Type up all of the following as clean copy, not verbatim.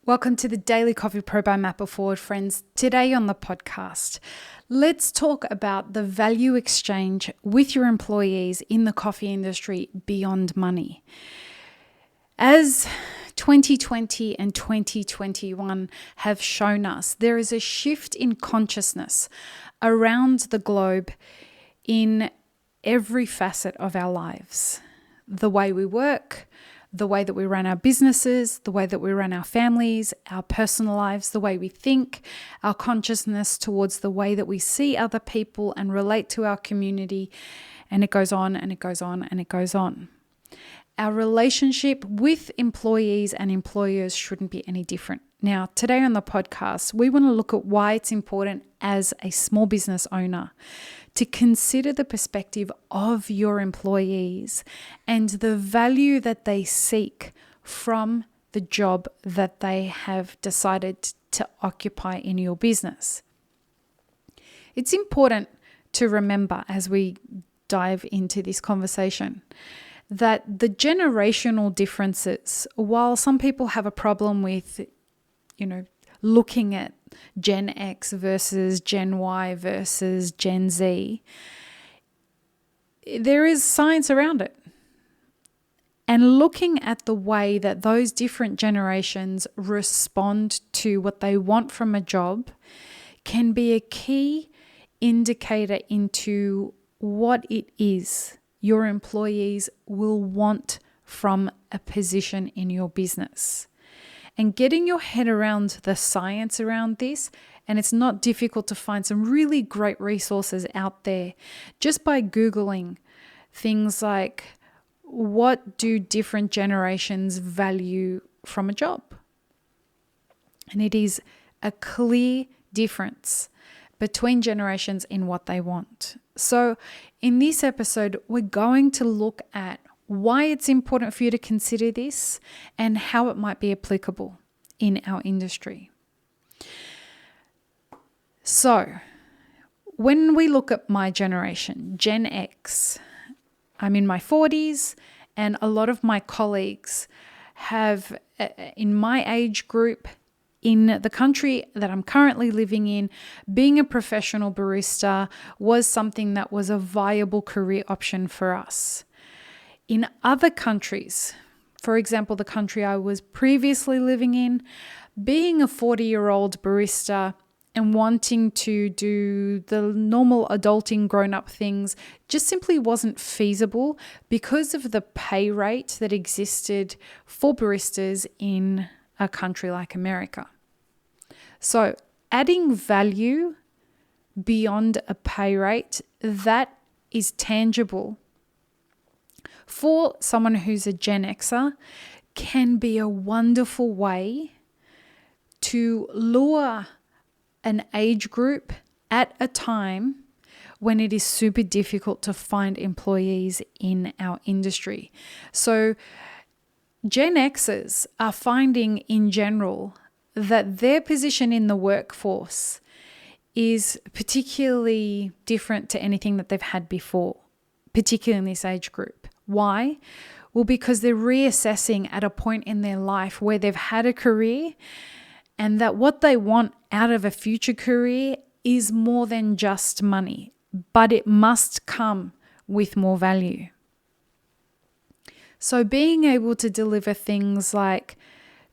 Welcome to the Daily Coffee Pro by Mapper Forward, friends. Today on the podcast, let's talk about the value exchange with your employees in the coffee industry beyond money. As 2020 and 2021 have shown us, there is a shift in consciousness around the globe in every facet of our lives. The way we work, the way that we run our businesses, the way that we run our families, our personal lives, the way we think, our consciousness towards the way that we see other people and relate to our community. And it goes on and it goes on and it goes on. Our relationship with employees and employers shouldn't be any different. Now, today on the podcast, we want to look at why it's important as a small business owner to consider the perspective of your employees and the value that they seek from the job that they have decided to occupy in your business. It's important to remember as we dive into this conversation that the generational differences, while some people have a problem with, looking at Gen X versus Gen Y versus Gen Z, there is science around it. And looking at the way that those different generations respond to what they want from a job can be a key indicator into what it is your employees will want from a position in your business. And getting your head around the science around this, and it's not difficult to find some really great resources out there just by Googling things like, what do different generations value from a job? And it is a clear difference between generations in what they want. So in this episode, we're going to look at why it's important for you to consider this and how it might be applicable in our industry. So when we look at my generation, Gen X, I'm in my 40s, and a lot of my colleagues have, in my age group, in the country that I'm currently living in, being a professional barista was something that was a viable career option for us. In other countries, for example, the country I was previously living in, being a 40-year-old barista and wanting to do the normal adulting grown-up things just simply wasn't feasible because of the pay rate that existed for baristas in a country like America. So adding value beyond a pay rate that is tangible for someone who's a Gen Xer can be a wonderful way to lure an age group at a time when it is super difficult to find employees in our industry. So Gen Xers are finding in general that their position in the workforce is particularly different to anything that they've had before, particularly in this age group. Why? Well, because they're reassessing at a point in their life where they've had a career and that what they want out of a future career is more than just money, but it must come with more value. So being able to deliver things like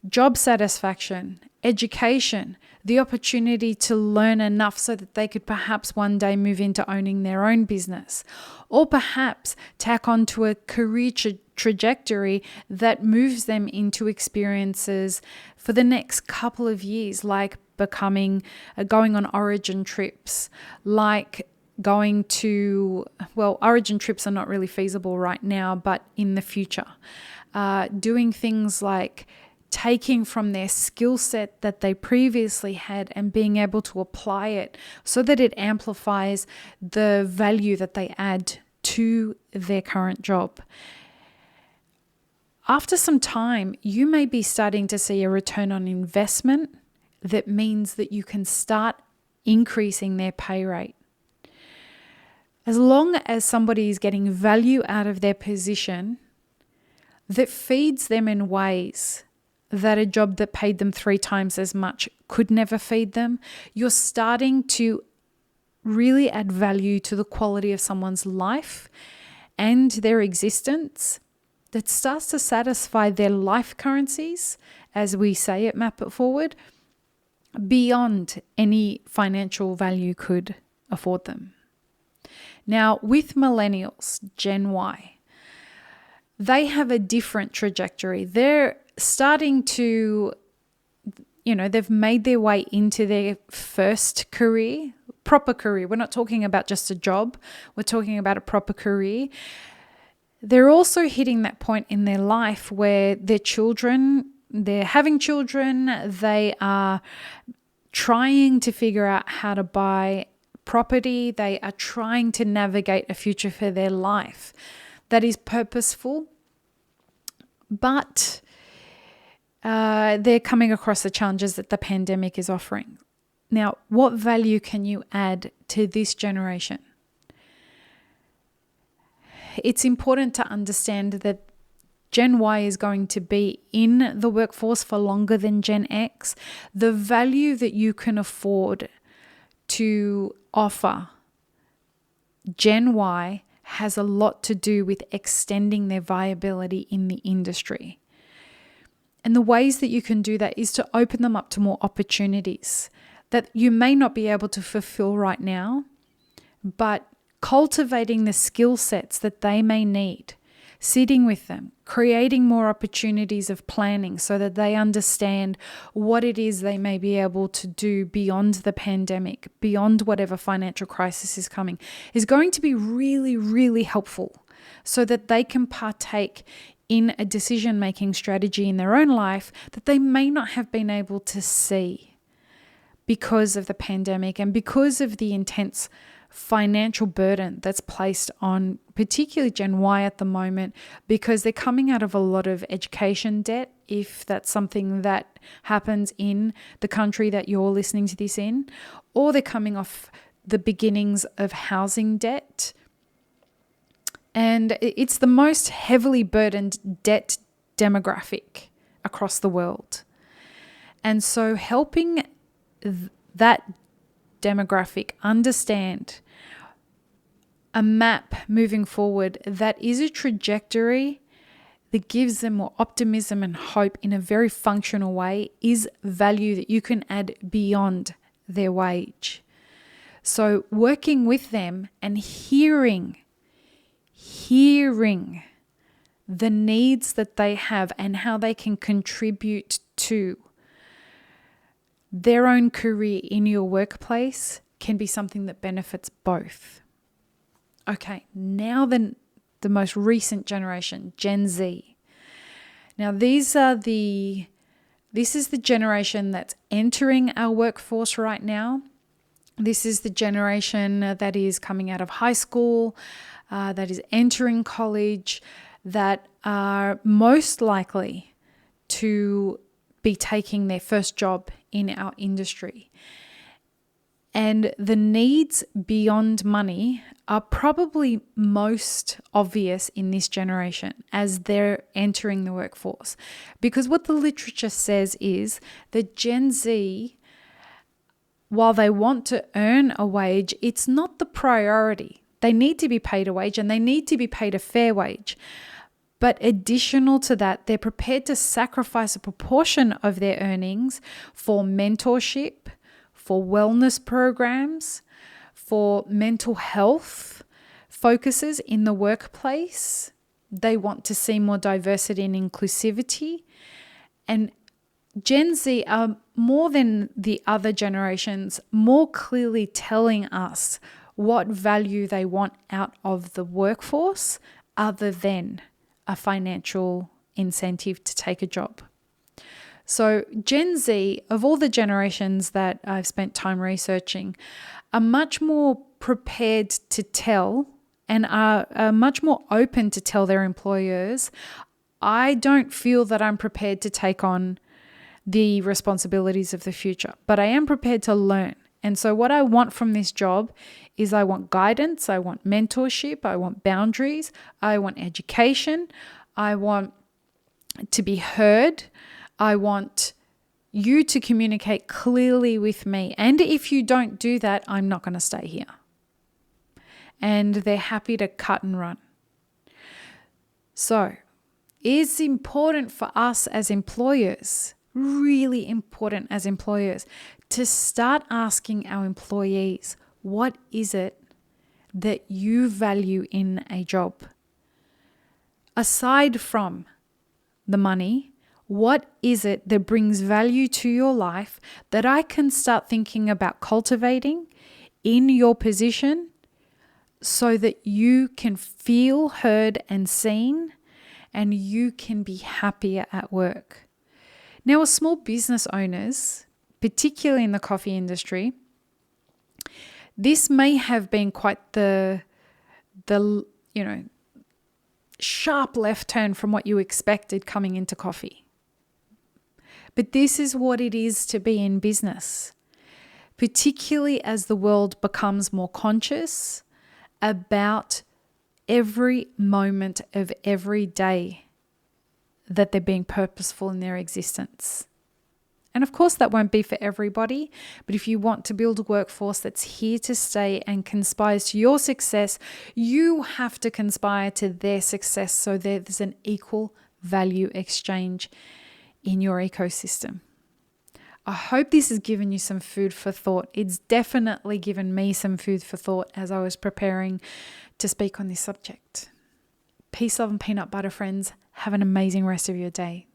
job satisfaction, education, the opportunity to learn enough so that they could perhaps one day move into owning their own business, or perhaps tack onto a career trajectory that moves them into experiences for the next couple of years, like going on origin trips, like going to, origin trips are not really feasible right now, but in the future, doing things like taking from their skill set that they previously had and being able to apply it so that it amplifies the value that they add to their current job. After some time, you may be starting to see a return on investment that means that you can start increasing their pay rate. As long as somebody is getting value out of their position that feeds them in ways that a job that paid them 3 times as much could never feed them. You're starting to really add value to the quality of someone's life and their existence that starts to satisfy their life currencies, as we say at Map It Forward, beyond any financial value could afford them. Now, with millennials, Gen Y, they have a different trajectory. They're starting to, they've made their way into their first career, proper career. We're not talking about just a job. We're talking about a proper career. They're also hitting that point in their life where they're having children, they are trying to figure out how to buy property, they are trying to navigate a future for their life that is purposeful, but they're coming across the challenges that the pandemic is offering. Now, what value can you add to this generation? It's important to understand that Gen Y is going to be in the workforce for longer than Gen X. The value that you can afford to offer Gen Y has a lot to do with extending their viability in the industry. And the ways that you can do that is to open them up to more opportunities that you may not be able to fulfill right now, but cultivating the skill sets that they may need, sitting with them, creating more opportunities of planning so that they understand what it is they may be able to do beyond the pandemic, beyond whatever financial crisis is coming, is going to be really, really helpful so that they can partake in a decision-making strategy in their own life that they may not have been able to see because of the pandemic and because of the intense financial burden that's placed on particularly Gen Y at the moment, because they're coming out of a lot of education debt, if that's something that happens in the country that you're listening to this in, or they're coming off the beginnings of housing debt. And it's the most heavily burdened debt demographic across the world. And so helping that demographic understand a map moving forward that is a trajectory that gives them more optimism and hope in a very functional way is value that you can add beyond their wage. So working with them and hearing the needs that they have and how they can contribute to their own career in your workplace can be something that benefits both. Okay, now then the most recent generation, Gen Z. Now this is the generation that's entering our workforce right now. This is the generation that is coming out of high school, that is entering college, that are most likely to be taking their first job in our industry. And the needs beyond money are probably most obvious in this generation as they're entering the workforce. Because what the literature says is that Gen Z, while they want to earn a wage, it's not the priority. They need to be paid a wage and they need to be paid a fair wage. But additional to that, they're prepared to sacrifice a proportion of their earnings for mentorship, for wellness programs, for mental health focuses in the workplace. They want to see more diversity and inclusivity. And Gen Z are, more than the other generations, more clearly telling us what value they want out of the workforce other than a financial incentive to take a job. So Gen Z, of all the generations that I've spent time researching, are much more prepared to tell and are much more open to tell their employers, I don't feel that I'm prepared to take on the responsibilities of the future, but I am prepared to learn. And so what I want from this job is I want guidance, I want mentorship, I want boundaries, I want education, I want to be heard, I want you to communicate clearly with me. And if you don't do that, I'm not going to stay here. And they're happy to cut and run. So it's important for us as employers, really important as employers, to start asking our employees, what is it that you value in a job? Aside from the money, what is it that brings value to your life that I can start thinking about cultivating in your position so that you can feel heard and seen and you can be happier at work? Now, as small business owners, particularly in the coffee industry, this may have been quite the sharp left turn from what you expected coming into coffee. But this is what it is to be in business, particularly as the world becomes more conscious about every moment of every day that they're being purposeful in their existence. And of course, that won't be for everybody, but if you want to build a workforce that's here to stay and conspires to your success, you have to conspire to their success so there's an equal value exchange in your ecosystem. I hope this has given you some food for thought. It's definitely given me some food for thought as I was preparing to speak on this subject. Peace, love, and peanut butter, friends. Have an amazing rest of your day.